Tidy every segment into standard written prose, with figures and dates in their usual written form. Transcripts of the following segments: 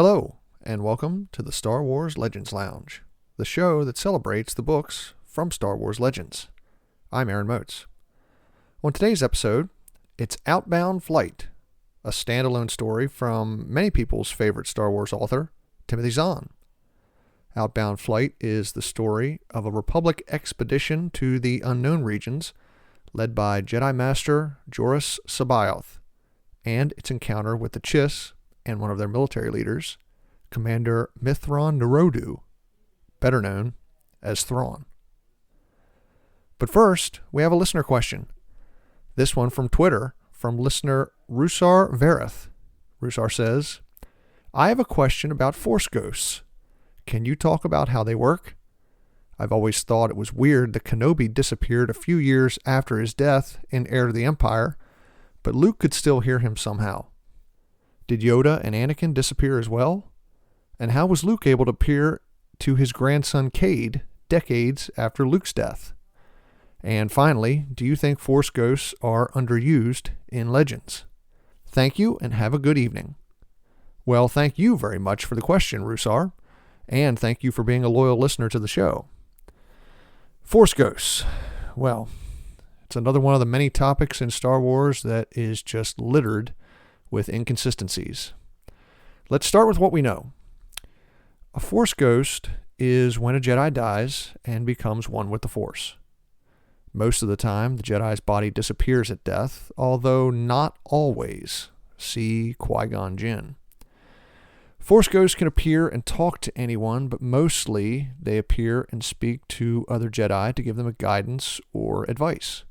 Hello, and welcome to the Star Wars Legends Lounge, the show that celebrates the books from Star Wars Legends. I'm Aaron Motes. On today's episode, it's Outbound Flight, a standalone story from many people's favorite Star Wars author, Timothy Zahn. Outbound Flight is the story of a Republic expedition to the unknown regions led by Jedi Master Joruus C'baoth, and its encounter with the Chiss and one of their military leaders, Commander Mithron Nerodu, better known as Thrawn. But first, we have a listener question. This one from Twitter, from listener Rusar Verith. Rusar says, I have a question about Force Ghosts. Can you talk about how they work? I've always thought it was weird that Kenobi disappeared a few years after his death in Heir to the Empire, but Luke could still hear him somehow. Did Yoda and Anakin disappear as well? And how was Luke able to appear to his grandson Cade decades after Luke's death? And finally, do you think Force Ghosts are underused in Legends? Thank you and have a good evening. Well, thank you very much for the question, Rusar, and thank you for being a loyal listener to the show. Force Ghosts. Well, it's another one of the many topics in Star Wars that is just littered with inconsistencies. Let's start with what we know. A Force Ghost is when a Jedi dies and becomes one with the Force. Most of the time, the Jedi's body disappears at death, although not always. See Qui-Gon Jinn. Force Ghosts can appear and talk to anyone, but mostly they appear and speak to other Jedi to give them guidance or advice.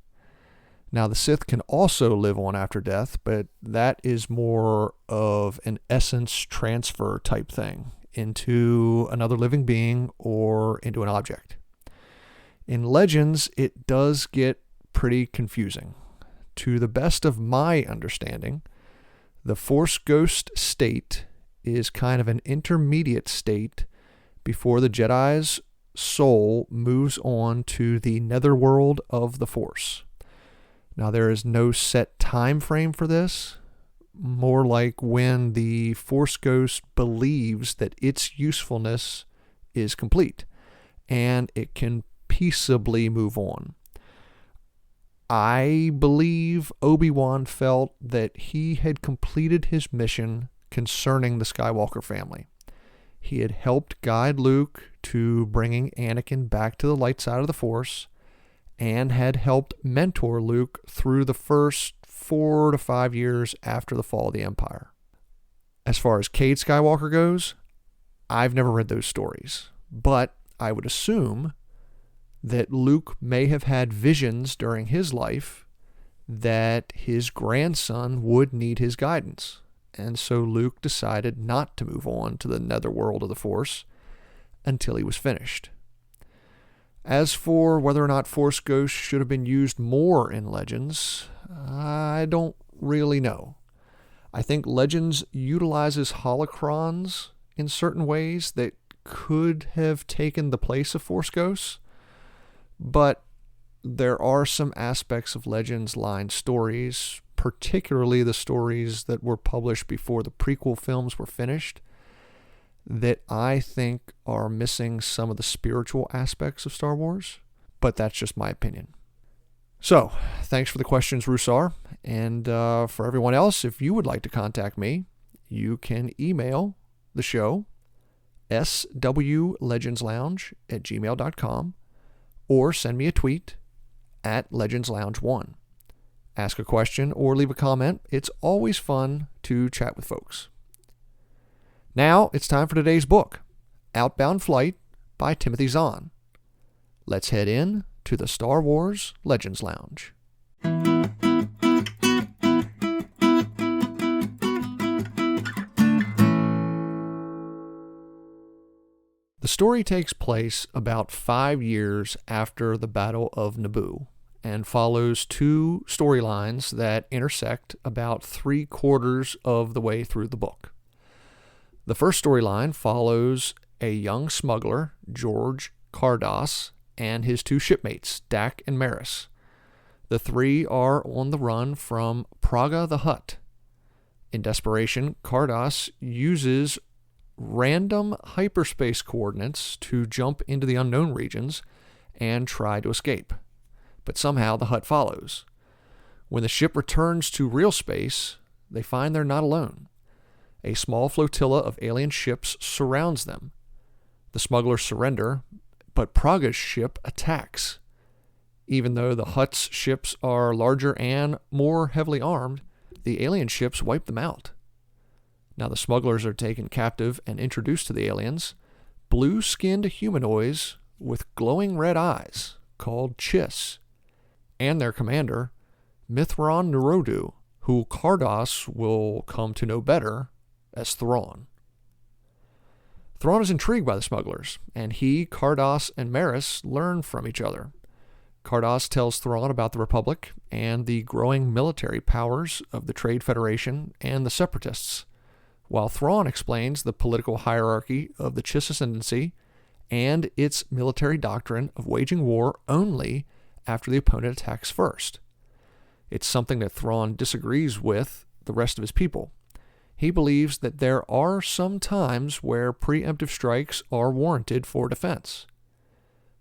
Now, the Sith can also live on after death, but that is more of an essence transfer type thing into another living being or into an object. In Legends, it does get pretty confusing. To the best of my understanding, the Force Ghost state is kind of an intermediate state before the Jedi's soul moves on to the netherworld of the Force. Now, there is no set time frame for this, more like when the Force Ghost believes that its usefulness is complete and it can peaceably move on. I believe Obi-Wan felt that he had completed his mission concerning the Skywalker family. He had helped guide Luke to bringing Anakin back to the light side of the Force, and had helped mentor Luke through the first 4 to 5 years after the fall of the Empire. As far as Cade Skywalker goes, I've never read those stories, but I would assume that Luke may have had visions during his life that his grandson would need his guidance, and so Luke decided not to move on to the netherworld of the Force until he was finished. As for whether or not Force Ghosts should have been used more in Legends, I don't really know. I think Legends utilizes holocrons in certain ways that could have taken the place of Force Ghosts, but there are some aspects of Legends line stories, particularly the stories that were published before the prequel films were finished, that I think are missing some of the spiritual aspects of Star Wars, but that's just my opinion. So, thanks for the questions, Rusar, and for everyone else, if you would like to contact me, you can email the show, swlegendslounge@gmail.com, or send me a tweet at legendslounge1. Ask a question or leave a comment. It's always fun to chat with folks. Now, it's time for today's book, Outbound Flight by Timothy Zahn. Let's head in to the Star Wars Legends Lounge. The story takes place about 5 years after the Battle of Naboo and follows two storylines that intersect about 3/4 of the way through the book. The first storyline follows a young smuggler, George Cardass, and his two shipmates, Dak and Maris. The three are on the run from Praga the Hutt. In desperation, Cardass uses random hyperspace coordinates to jump into the unknown regions and try to escape. But somehow the Hutt follows. When the ship returns to real space, they find they're not alone. A small flotilla of alien ships surrounds them. The smugglers surrender, but Praga's ship attacks. Even though the Hutt's ships are larger and more heavily armed, the alien ships wipe them out. Now the smugglers are taken captive and introduced to the aliens, blue-skinned humanoids with glowing red eyes called Chiss, and their commander, Mithron Nerodu, who Kardos will come to know better as Thrawn. Thrawn is intrigued by the smugglers, and he, Kardos, and Maris learn from each other. Kardos tells Thrawn about the Republic and the growing military powers of the Trade Federation and the Separatists, while Thrawn explains the political hierarchy of the Chiss Ascendancy and its military doctrine of waging war only after the opponent attacks first. It's something that Thrawn disagrees with the rest of his people. He believes that there are some times where preemptive strikes are warranted for defense.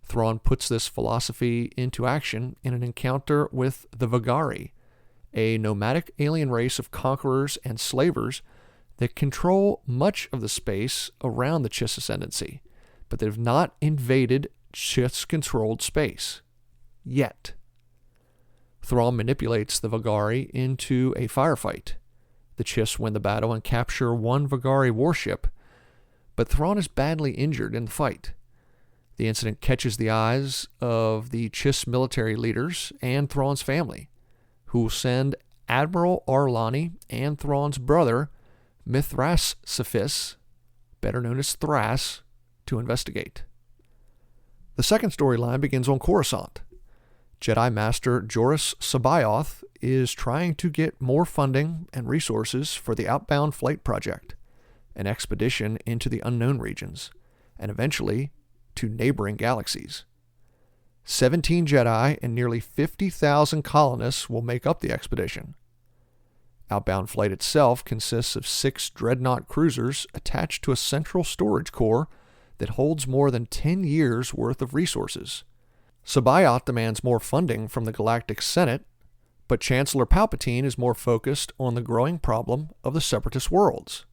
Thrawn puts this philosophy into action in an encounter with the Vagari, a nomadic alien race of conquerors and slavers that control much of the space around the Chiss Ascendancy, but that have not invaded Chiss-controlled space. Yet. Thrawn manipulates the Vagari into a firefight. The Chiss win the battle and capture one Vagari warship, but Thrawn is badly injured in the fight. The incident catches the eyes of the Chiss military leaders and Thrawn's family, who will send Admiral Arlani and Thrawn's brother, Mithrassaphis, better known as Thras, to investigate. The second storyline begins on Coruscant. Jedi Master Joruus C'baoth is trying to get more funding and resources for the Outbound Flight project, an expedition into the unknown regions, and eventually to neighboring galaxies. 17 Jedi and nearly 50,000 colonists will make up the expedition. Outbound Flight itself consists of 6 dreadnought cruisers attached to a central storage core that holds more than 10 years' worth of resources. C'baoth demands more funding from the Galactic Senate, but Chancellor Palpatine is more focused on the growing problem of the Separatist worlds.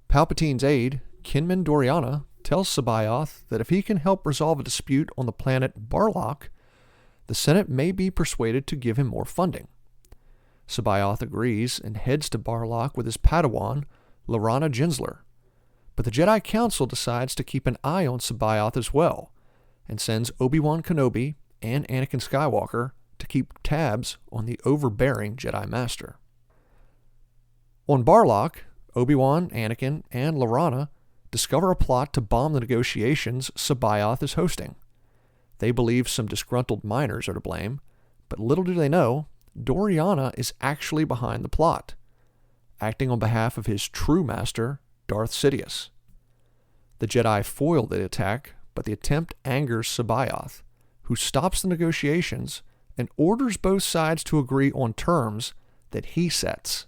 Palpatine's aide, Kinman Doriana, tells C'baoth that if he can help resolve a dispute on the planet Barlock, the Senate may be persuaded to give him more funding. C'baoth agrees and heads to Barlock with his Padawan, Lorana Jinsler. But the Jedi Council decides to keep an eye on C'baoth as well, and sends Obi-Wan Kenobi and Anakin Skywalker to keep tabs on the overbearing Jedi Master. On Barlock, Obi-Wan, Anakin, and Lorana discover a plot to bomb the negotiations C'baoth is hosting. They believe some disgruntled miners are to blame, but little do they know, Doriana is actually behind the plot, acting on behalf of his true master, Darth Sidious. The Jedi foil the attack, but the attempt angers C'baoth, who stops the negotiations and orders both sides to agree on terms that he sets.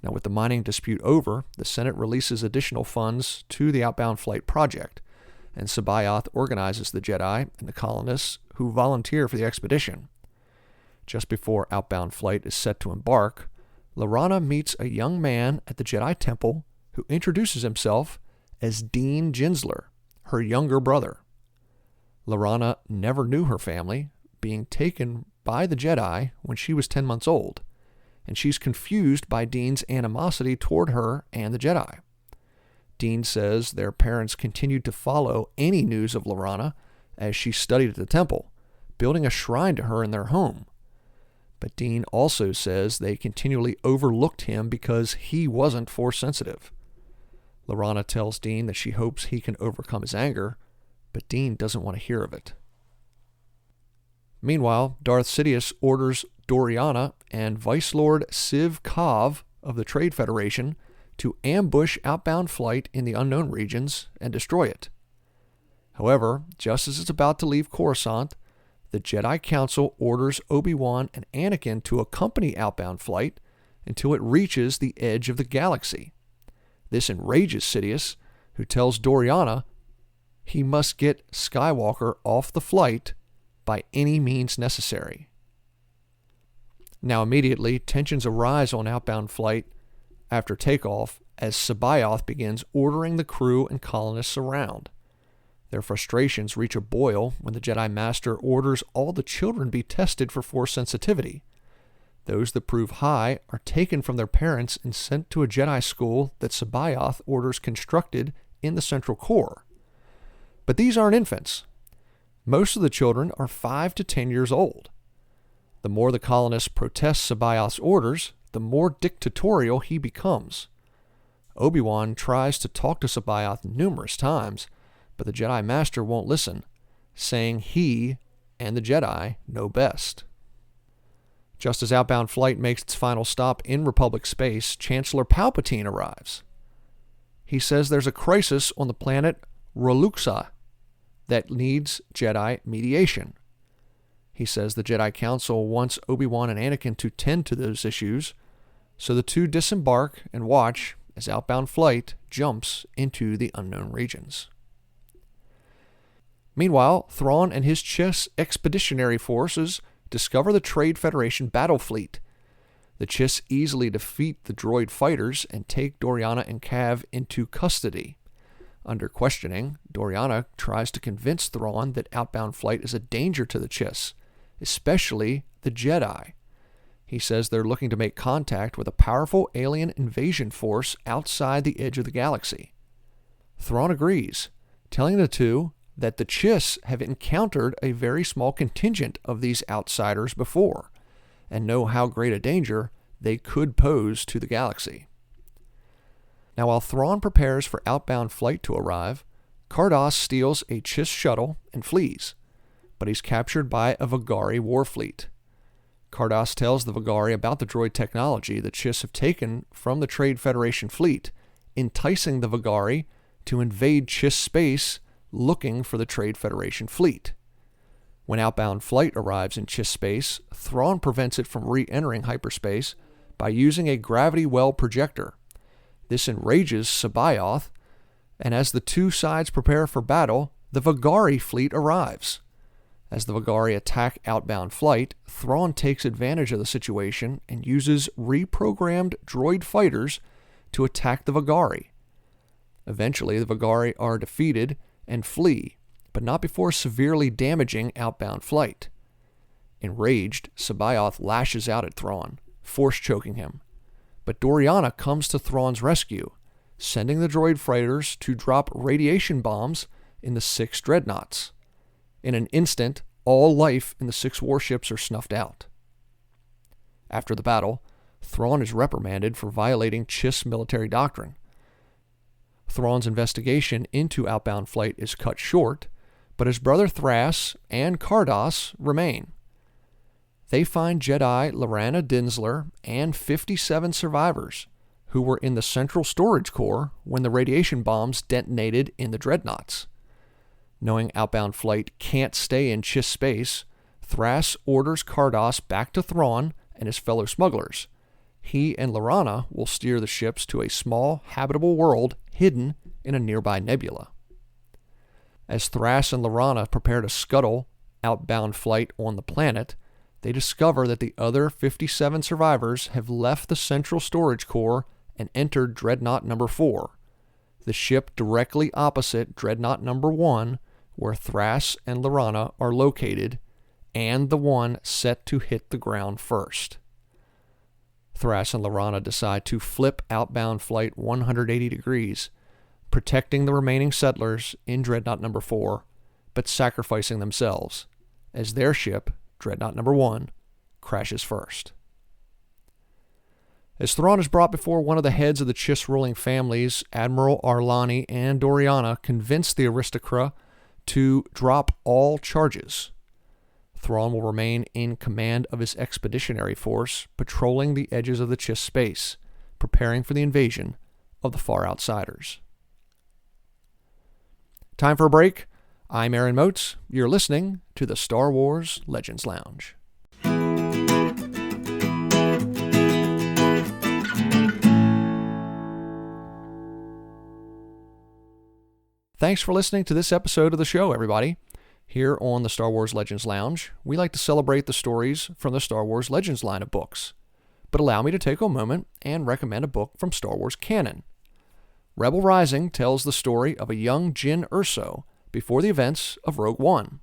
Now, with the mining dispute over, the Senate releases additional funds to the Outbound Flight project, and C'baoth organizes the Jedi and the colonists who volunteer for the expedition. Just before Outbound Flight is set to embark, Lorana meets a young man at the Jedi Temple who introduces himself as Dean Jinsler, her younger brother. Lorana never knew her family, being taken by the Jedi when she was 10 months old, and she's confused by Dean's animosity toward her and the Jedi. Dean says their parents continued to follow any news of Lorana as she studied at the temple, building a shrine to her in their home. But Dean also says they continually overlooked him because he wasn't Force-sensitive. Lorana tells Dean that she hopes he can overcome his anger, but Dean doesn't want to hear of it. Meanwhile, Darth Sidious orders Doriana and Vice Lord Civ Kav of the Trade Federation to ambush Outbound Flight in the unknown regions and destroy it. However, just as it's about to leave Coruscant, the Jedi Council orders Obi-Wan and Anakin to accompany Outbound Flight until it reaches the edge of the galaxy. This enrages Sidious, who tells Doriana he must get Skywalker off the flight by any means necessary. Now immediately, tensions arise on Outbound Flight after takeoff as C'baoth begins ordering the crew and colonists around. Their frustrations reach a boil when the Jedi Master orders all the children be tested for Force sensitivity. Those that prove high are taken from their parents and sent to a Jedi school that C'baoth orders constructed in the Central Core. But these aren't infants. Most of the children are 5 to 10 years old. The more the colonists protest C'baoth's orders, the more dictatorial he becomes. Obi-Wan tries to talk to C'baoth numerous times, but the Jedi Master won't listen, saying he and the Jedi know best. Just as Outbound Flight makes its final stop in Republic space, Chancellor Palpatine arrives. He says there's a crisis on the planet Roluxa that needs Jedi mediation. He says the Jedi Council wants Obi-Wan and Anakin to tend to those issues, so the two disembark and watch as Outbound Flight jumps into the unknown regions. Meanwhile, Thrawn and his Chiss expeditionary forces discover the Trade Federation battle fleet. The Chiss easily defeat the droid fighters and take Doriana and Cav into custody. Under questioning, Doriana tries to convince Thrawn that Outbound Flight is a danger to the Chiss, especially the Jedi. He says they're looking to make contact with a powerful alien invasion force outside the edge of the galaxy. Thrawn agrees, telling the two that the Chiss have encountered a very small contingent of these outsiders before, and know how great a danger they could pose to the galaxy. Now, while Thrawn prepares for Outbound Flight to arrive, Kardas steals a Chiss shuttle and flees, but he's captured by a Vagari warfleet. Kardas tells the Vagari about the droid technology the Chiss have taken from the Trade Federation fleet, enticing the Vagari to invade Chiss space looking for the Trade Federation fleet. When Outbound Flight arrives in Chiss space, Thrawn prevents it from re-entering hyperspace by using a gravity well projector. This enrages C'baoth, and as the two sides prepare for battle, the Vagari fleet arrives. As the Vagari attack Outbound Flight, Thrawn takes advantage of the situation and uses reprogrammed droid fighters to attack the Vagari. Eventually, the Vagari are defeated and flee, but not before severely damaging Outbound Flight. Enraged, C'baoth lashes out at Thrawn, force-choking him. But Doriana comes to Thrawn's rescue, sending the droid fighters to drop radiation bombs in the 6 dreadnoughts. In an instant, all life in the 6 warships are snuffed out. After the battle, Thrawn is reprimanded for violating Chiss military doctrine. Thrawn's investigation into Outbound Flight is cut short, but his brother Thras and Kardas remain. They find Jedi Lorana Dinsler and 57 survivors who were in the central storage core when the radiation bombs detonated in the dreadnoughts. Knowing Outbound Flight can't stay in Chiss space, Thras orders Kardas back to Thrawn and his fellow smugglers. He and Lorana will steer the ships to a small, habitable world hidden in a nearby nebula. As Thras and Lorana prepare to scuttle Outbound Flight on the planet, they discover that the other 57 survivors have left the central storage core and entered Dreadnought Number 4, the ship directly opposite Dreadnought Number 1, where Thras and Lorana are located, and the one set to hit the ground first. Thras and Lorana decide to flip Outbound Flight 180 degrees, protecting the remaining settlers in Dreadnought Number 4, but sacrificing themselves, as their ship, Dreadnought Number 1, crashes first. As Thrawn is brought before one of the heads of the Chiss ruling families, Admiral Arlani and Doriana convince the aristocrat to drop all charges. Thrawn will remain in command of his expeditionary force, patrolling the edges of the Chiss space, preparing for the invasion of the Far Outsiders. Time for a break. I'm Aaron Moats. You're listening to the Star Wars Legends Lounge. Thanks for listening to this episode of the show, everybody. Here on the Star Wars Legends Lounge, we like to celebrate the stories from the Star Wars Legends line of books. But allow me to take a moment and recommend a book from Star Wars canon. Rebel Rising tells the story of a young Jyn Erso before the events of Rogue One.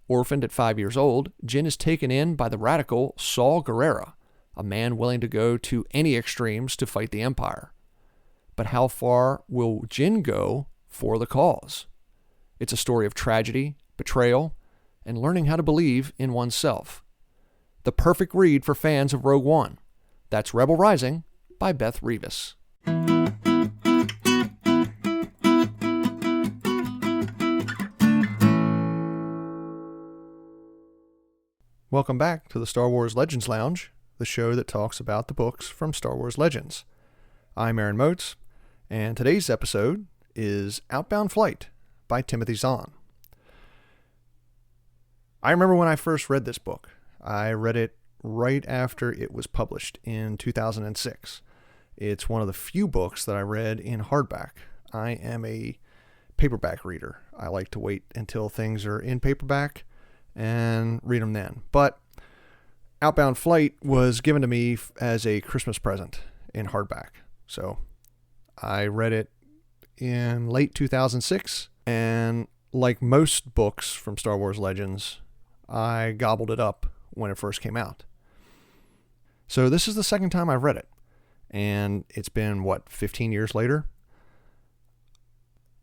Orphaned at 5 years old, Jyn is taken in by the radical Saul Guerrera, a man willing to go to any extremes to fight the Empire. But how far will Jyn go for the cause? It's a story of tragedy, betrayal, and learning how to believe in oneself. The perfect read for fans of Rogue One. That's Rebel Rising by Beth Revis. Welcome back to the Star Wars Legends Lounge, the show that talks about the books from Star Wars Legends. I'm Aaron Moats, and today's episode is Outbound Flight by Timothy Zahn. I remember when I first read this book. I read it right after it was published in 2006. It's one of the few books that I read in hardback. I am a paperback reader. I like to wait until things are in paperback and read them then. But Outbound Flight was given to me as a Christmas present in hardback. So I read it in late 2006, and like most books from Star Wars Legends, I gobbled it up when it first came out. So this is the second time I've read it, and it's been, 15 years later?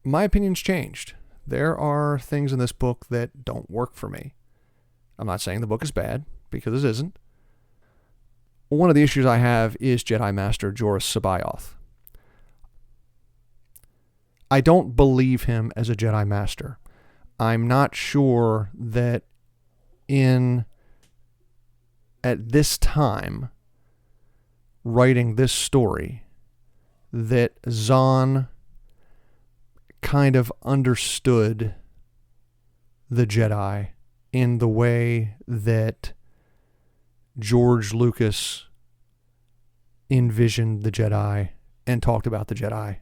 My opinion's changed. There are things in this book that don't work for me. I'm not saying the book is bad, because it isn't. One of the issues I have is Jedi Master Joruus C'baoth. I don't believe him as a Jedi Master. I'm not sure that at this time, writing this story, that Zahn kind of understood the Jedi in the way that George Lucas envisioned the Jedi and talked about the Jedi,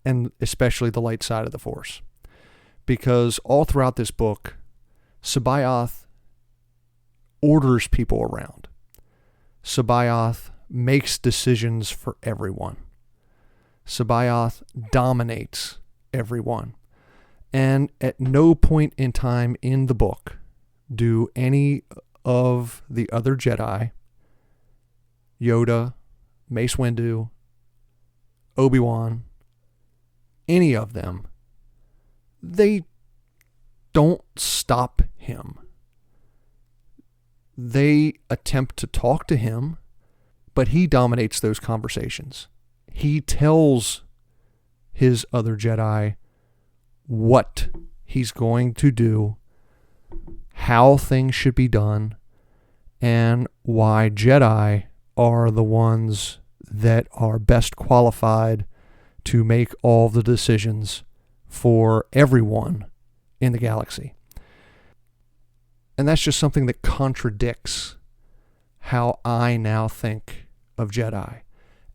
and especially the light side of the Force. Because all throughout this book, C'baoth orders people around. C'baoth makes decisions for everyone. C'baoth dominates everyone. And at no point in time in the book do any of the other Jedi, Yoda, Mace Windu, Obi-Wan, any of them, they don't stop him. They attempt to talk to him, but he dominates those conversations. He tells his other Jedi what he's going to do, how things should be done, and why Jedi are the ones that are best qualified to make all the decisions for everyone in the galaxy. And that's just something that contradicts how I now think of Jedi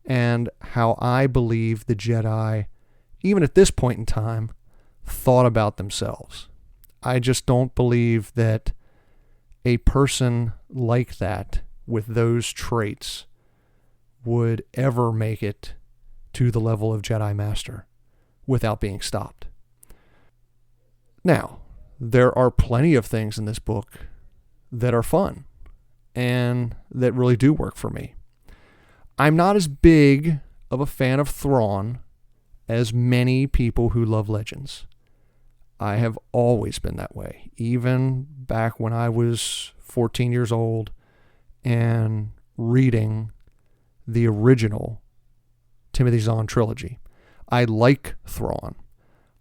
and how I believe the Jedi, even at this point in time, thought about themselves. I just don't believe that a person like that with those traits would ever make it to the level of Jedi Master without being stopped. Now, there are plenty of things in this book that are fun and that really do work for me. I'm not as big of a fan of Thrawn as many people who love Legends. I have always been that way, even back when I was 14 years old and reading the original Timothy Zahn trilogy. I like Thrawn.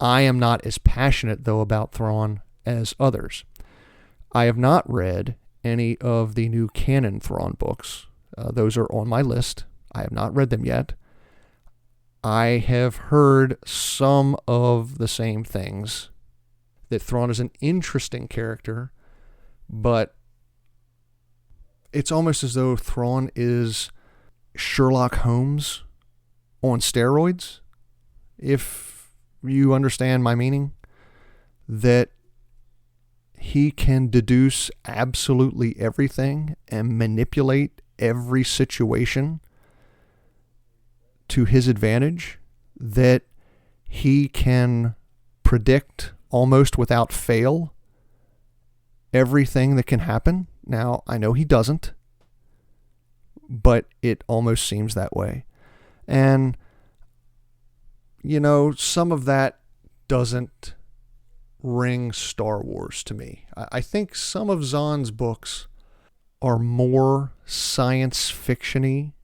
I am not as passionate, though, about Thrawn as others. I have not read any of the new canon Thrawn books. Those are on my list. I have not read them yet. I have heard some of the same things, that Thrawn is an interesting character, but it's almost as though Thrawn is Sherlock Holmes on steroids, if you understand my meaning? That he can deduce absolutely everything and manipulate every situation to his advantage, that he can predict almost without fail everything that can happen. Now, I know he doesn't, but it almost seems that way. And, some of that doesn't ring Star Wars to me. I think some of Zahn's books are more science fiction-y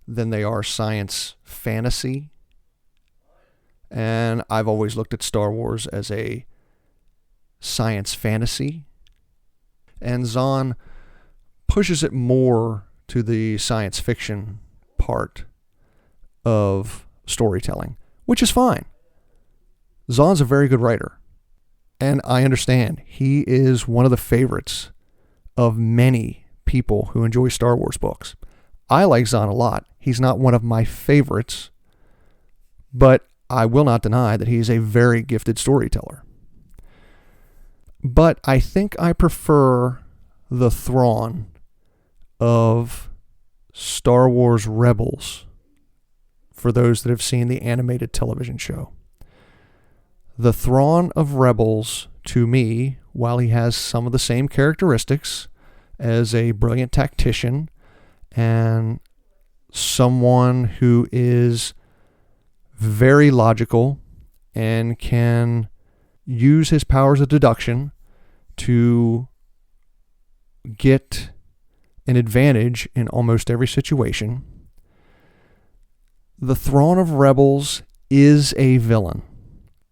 than they are science fantasy. And I've always looked at Star Wars as a science fantasy. And Zahn pushes it more to the science fiction part of storytelling, which is fine. Zahn's a very good writer. And I understand he is one of the favorites of many people who enjoy Star Wars books. I like Zahn a lot. He's not one of my favorites, but I will not deny that he's a very gifted storyteller. But I think I prefer the Thrawn of Star Wars Rebels for those that have seen the animated television show. The Thrawn of Rebels, to me, while he has some of the same characteristics as a brilliant tactician and someone who is very logical and can use his powers of deduction to get an advantage in almost every situation, the Thrawn of Rebels is a villain.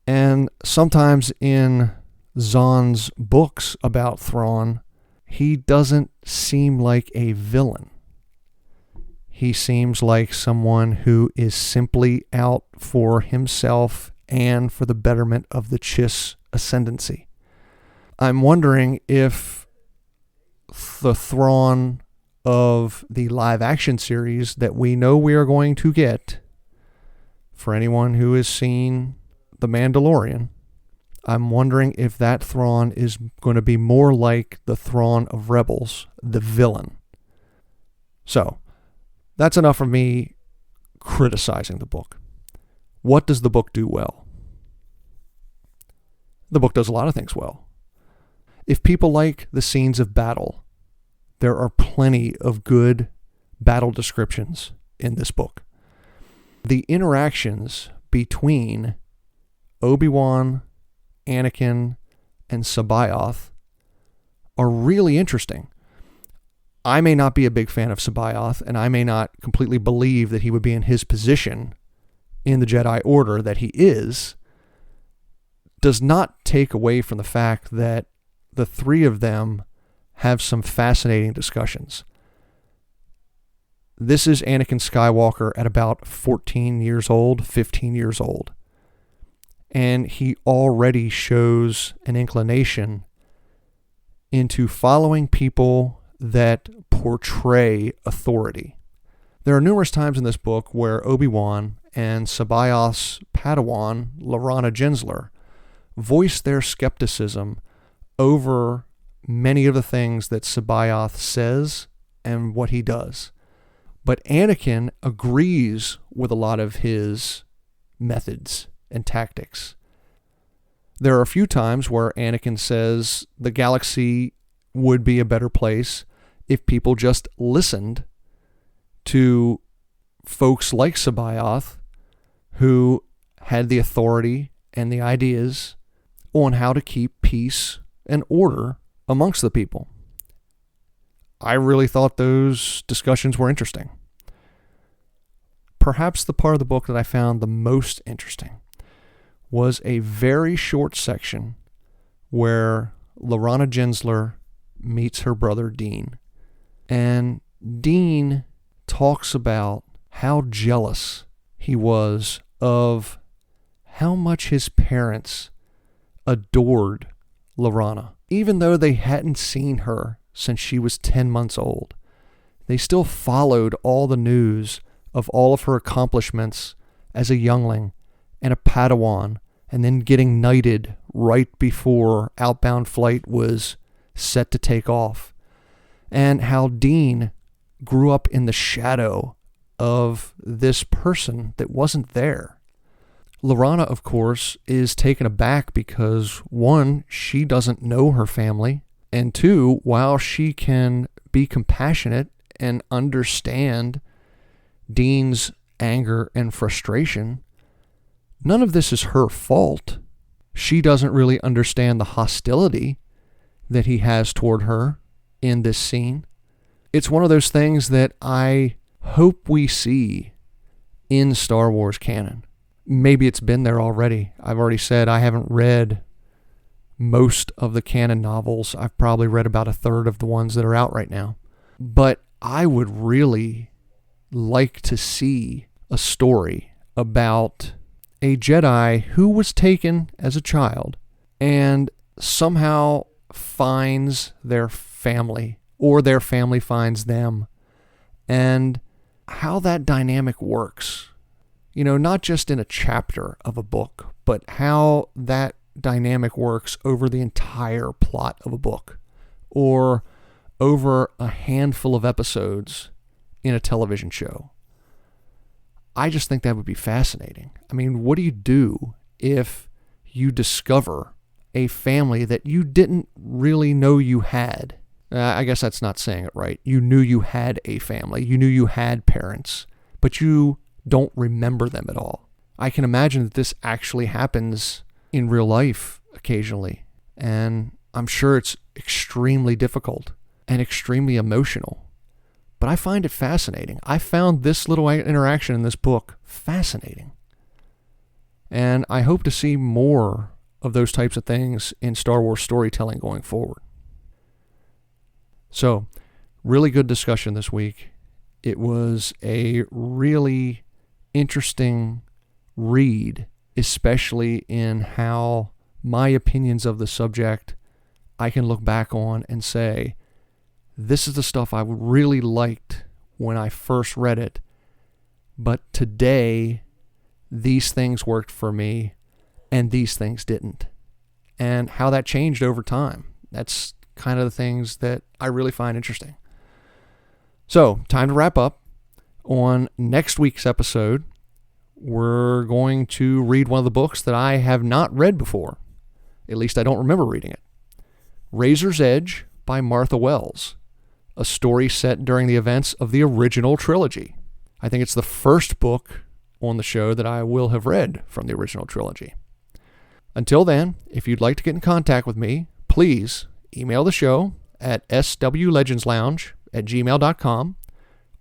And sometimes in Zahn's books about Thrawn, he doesn't seem like a villain. He seems like someone who is simply out for himself and for the betterment of the Chiss ascendancy. I'm wondering if the Thrawn of the live action series that we know we are going to get, for anyone who has seen The Mandalorian, I'm wondering if that Thrawn is going to be more like the Thrawn of Rebels, the villain. So, that's enough of me criticizing the book. What does the book do well? The book does a lot of things well. If people like the scenes of battle, there are plenty of good battle descriptions in this book. The interactions between Obi-Wan, Anakin, and Sabayoth are really interesting. I may not be a big fan of Sabayoth, and I may not completely believe that he would be in his position in the Jedi Order that he is, does not take away from the fact that the three of them have some fascinating discussions. This is Anakin Skywalker at about 14 years old, 15 years old. And he already shows an inclination into following people that portray authority. There are numerous times in this book where Obi-Wan and Sabayoth's Padawan, Lorana Gensler, voice their skepticism over many of the things that Sabayoth says and what he does. But Anakin agrees with a lot of his methods and tactics. There are a few times where Anakin says the galaxy would be a better place if people just listened to folks like Sabayoth who had the authority and the ideas on how to keep peace and order amongst the people. I really thought those discussions were interesting. Perhaps the part of the book that I found the most interesting was a very short section where Lorana Gensler meets her brother Dean. And Dean talks about how jealous he was of how much his parents adored Lorana. Even though they hadn't seen her since she was 10 months old, they still followed all the news of all of her accomplishments as a youngling and a Padawan and then getting knighted right before Outbound Flight was set to take off, and how Dean grew up in the shadow of this person that wasn't there. Lorana, of course, is taken aback because, one, she doesn't know her family, and two, while she can be compassionate and understand Dean's anger and frustration, none of this is her fault. She doesn't really understand the hostility that he has toward her in this scene. It's one of those things that I hope we see in Star Wars canon. Maybe it's been there already. I've already said I haven't read most of the canon novels. I've probably read about a third of the ones that are out right now. But I would really like to see a story about a Jedi who was taken as a child and somehow finds their family, or their family finds them, and how that dynamic works. Not just in a chapter of a book, but how that dynamic works over the entire plot of a book, or over a handful of episodes in a television show. I just think that would be fascinating. I mean, what do you do if you discover a family that you didn't really know you had? I guess that's not saying it right. You knew you had a family. You knew you had parents, but you don't remember them at all. I can imagine that this actually happens in real life occasionally, and I'm sure it's extremely difficult and extremely emotional. But I find it fascinating. I found this little interaction in this book fascinating. And I hope to see more of those types of things in Star Wars storytelling going forward. So, really good discussion this week. It was a really interesting read, especially in how my opinions of the subject I can look back on and say, this is the stuff I really liked when I first read it, but today these things worked for me and these things didn't. And how that changed over time. That's kind of the things that I really find interesting. So, time to wrap up. On next week's episode, we're going to read one of the books that I have not read before. At least I don't remember reading it. Razor's Edge by Martha Wells, a story set during the events of the original trilogy. I think it's the first book on the show that I will have read from the original trilogy. Until then, if you'd like to get in contact with me, please email the show at swlegendslounge@gmail.com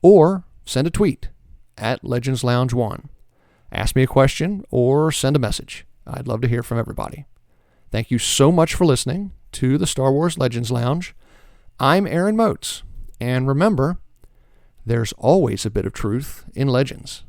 or send a tweet at legendslounge1. Ask me a question or send a message. I'd love to hear from everybody. Thank you so much for listening to the Star Wars Legends Lounge. I'm Aaron Motes, and remember, there's always a bit of truth in legends.